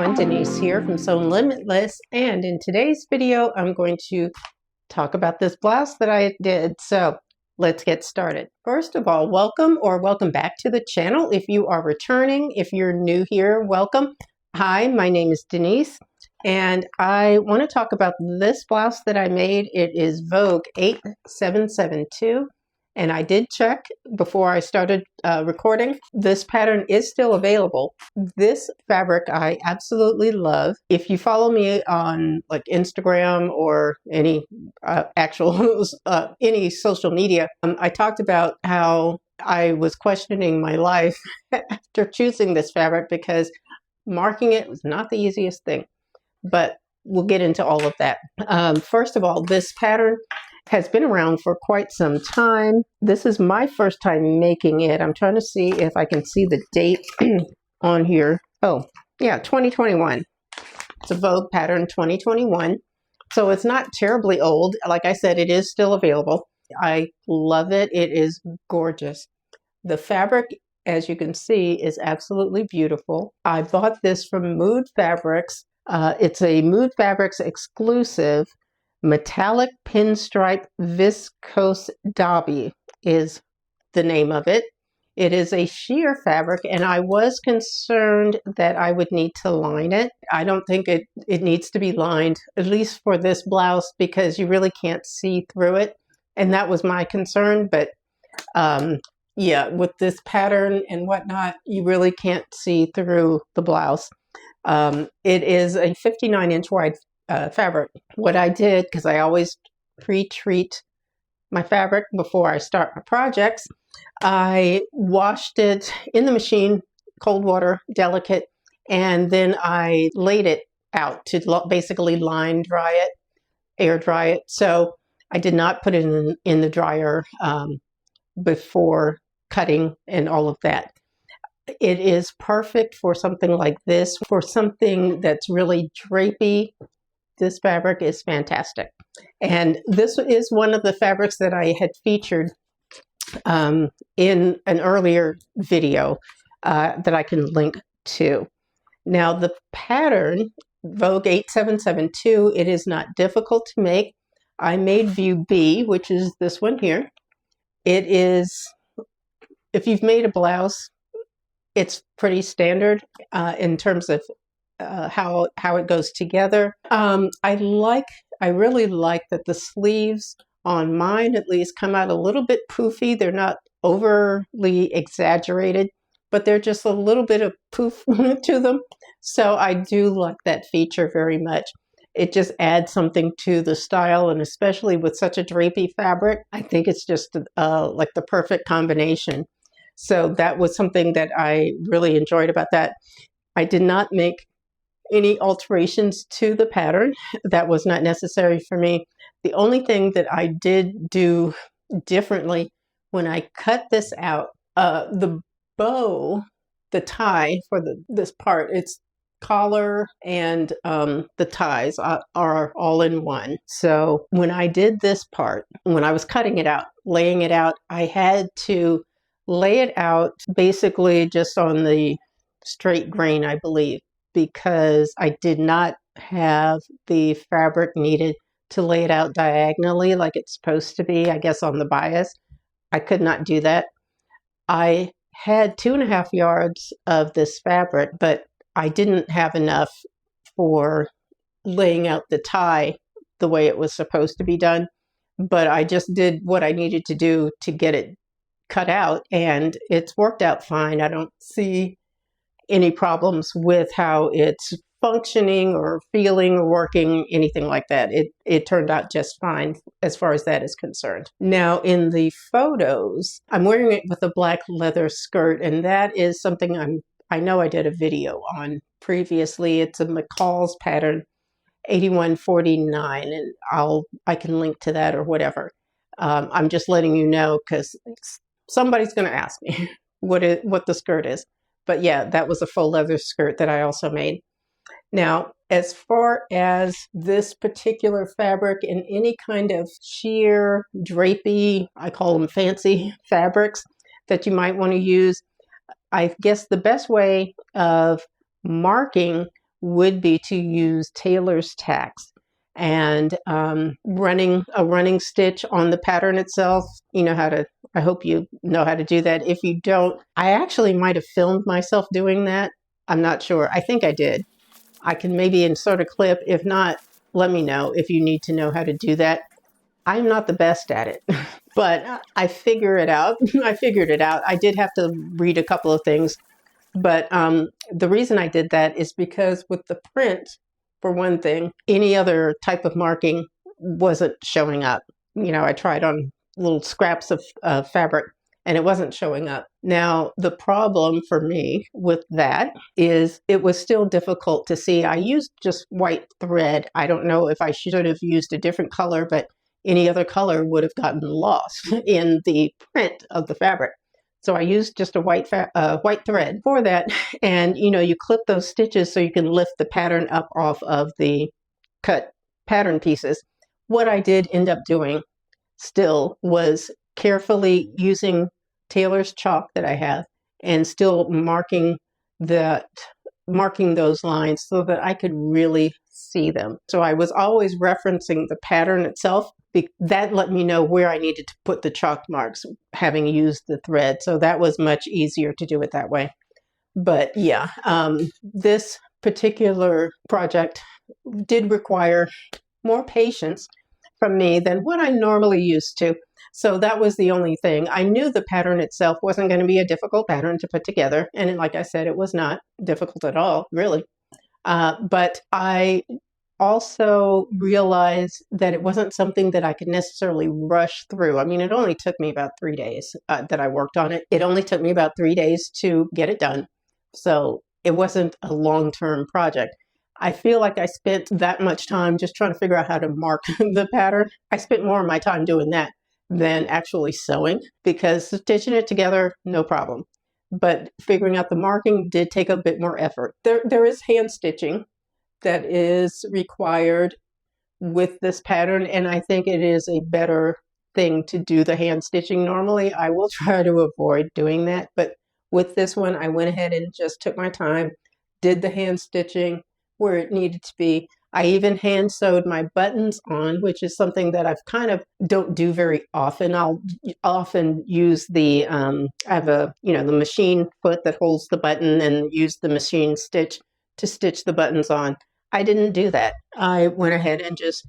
everyone, Denise here from Sewlimitless, and in today's video I'm going to talk about this blouse that I did. So let's get started. First of all, welcome back to the channel. If you are returning, if you're new here, welcome. Hi, my name is Denise and I want to talk about this blouse that I made. It is Vogue 8772. And I did check before I started recording. This pattern is still available. This fabric I absolutely love. If you follow me on like Instagram or any any social media, I talked about how I was questioning my life after choosing this fabric because marking it was not the easiest thing. But we'll get into all of that. First of all, this pattern has been around for quite some time. This is my first time making it. I'm trying to see if I can see the date on here. Oh, yeah, 2021. It's a Vogue pattern 2021. So it's not terribly old. Like I said, it is still available. I love it. It is gorgeous. The fabric, as you can see, is absolutely beautiful. I bought this from Mood Fabrics. It's a Mood Fabrics exclusive. Metallic Pinstripe Viscose Dobby is the name of it. It is a sheer fabric, and I was concerned that I would need to line it. I don't think it needs to be lined, at least for this blouse, because you really can't see through it. And that was my concern. But yeah, with this pattern and whatnot, you really can't see through the blouse. It is a 59-inch wide fabric. What I did, because I always pre-treat my fabric before I start my projects, I washed it in the machine, cold water, delicate, and then I laid it out to basically line dry it, air dry it. So I did not put it in the dryer before cutting and all of that. It is perfect for something like this, for something that's really drapey. This fabric is fantastic. And this is one of the fabrics that I had featured in an earlier video that I can link to. Now the pattern, Vogue 8772, it is not difficult to make. I made view B, which is this one here. It is, if you've made a blouse, it's pretty standard in terms of how it goes together. I really like that the sleeves on mine at least come out a little bit poofy. They're not overly exaggerated, but they're just a little bit of poof to them. So I do like that feature very much. It just adds something to the style, and especially with such a drapey fabric, I think it's just like the perfect combination. So that was something that I really enjoyed about that. I did not make any alterations to the pattern. That was not necessary for me. The only thing that I did do differently when I cut this out, the bow, the tie for this part, it's collar and the ties are all in one. So when I did this part, when I was cutting it out, laying it out, I had to lay it out basically just on the straight grain, I believe, because I did not have the fabric needed to lay it out diagonally like it's supposed to be, I guess, on the bias. I could not do that. I had 2.5 yards of this fabric, but I didn't have enough for laying out the tie the way it was supposed to be done. But I just did what I needed to do to get it cut out, and it's worked out fine. I don't see any problems with how it's functioning or feeling or working, anything like that. It turned out just fine as far as that is concerned. Now in the photos, I'm wearing it with a black leather skirt, and that is something I know I did a video on previously. It's a McCall's pattern 8149, and I can link to that or whatever. I'm just letting you know because somebody's going to ask me what the skirt is. But yeah, that was a faux leather skirt that I also made. Now, as far as this particular fabric and any kind of sheer, drapey, I call them fancy fabrics that you might want to use, I guess the best way of marking would be to use tailor's tacks and running a running stitch on the pattern itself. You know how to, I hope you know how to do that. If you don't, I actually might have filmed myself doing that. I'm not sure. I think I did. I can maybe insert a clip. If not, let me know if you need to know how to do that. I'm not the best at it, but I figure it out. I figured it out. I did have to read a couple of things, but the reason I did that is because with the print, for one thing, any other type of marking wasn't showing up. You know, I tried on little scraps of fabric and it wasn't showing up. Now, the problem for me with that is it was still difficult to see. I used just white thread. I don't know if I should have used a different color, but any other color would have gotten lost in the print of the fabric. So I used just a white thread for that. And, you know, you clip those stitches so you can lift the pattern up off of the cut pattern pieces. What I did end up doing still was carefully using tailor's chalk that I have and still marking those lines so that I could really see them. So I was always referencing the pattern itself. That let me know where I needed to put the chalk marks, having used the thread. So that was much easier to do it that way. But yeah, this particular project did require more patience from me than what I'm normally used to. So that was the only thing. I knew the pattern itself wasn't going to be a difficult pattern to put together. And like I said, it was not difficult at all, really. But I also realized that it wasn't something that I could necessarily rush through. I mean, it only took me about 3 days that I worked on it. It only took me about 3 days to get it done. So it wasn't a long-term project. I feel like I spent that much time just trying to figure out how to mark the pattern. I spent more of my time doing that than actually sewing, because stitching it together, no problem. But figuring out the marking did take a bit more effort. There is hand stitching that is required with this pattern, and I think it is a better thing to do the hand stitching. Normally I will try to avoid doing that, but with this one I went ahead and just took my time, did the hand stitching where it needed to be. I even hand sewed my buttons on, which is something that I've kind of don't do very often. I'll often use the I have the machine foot that holds the button, and use the machine stitch to stitch the buttons on. I didn't do that. I went ahead and just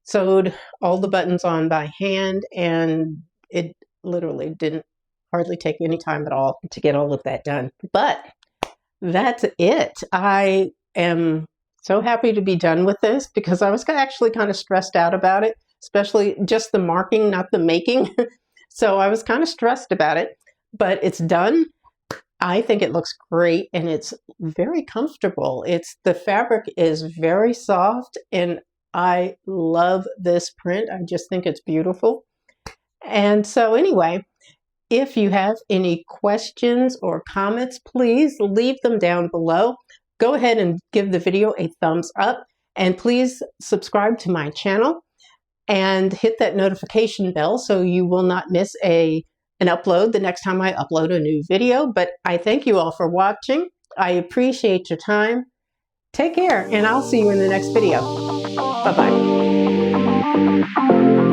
sewed all the buttons on by hand, and it literally didn't hardly take any time at all to get all of that done. But that's it. I am so happy to be done with this, because I was actually kind of stressed out about it, especially just the marking, not the making. So I was kind of stressed about it, but it's done. I think it looks great, and it's very comfortable. The fabric is very soft, and I love this print. I just think it's beautiful. And so anyway, if you have any questions or comments, please leave them down below. Go ahead and give the video a thumbs up, and please subscribe to my channel and hit that notification bell so you will not miss an upload the next time I upload a new video. But I thank you all for watching. I appreciate your time. Take care, and I'll see you in the next video. Bye-bye.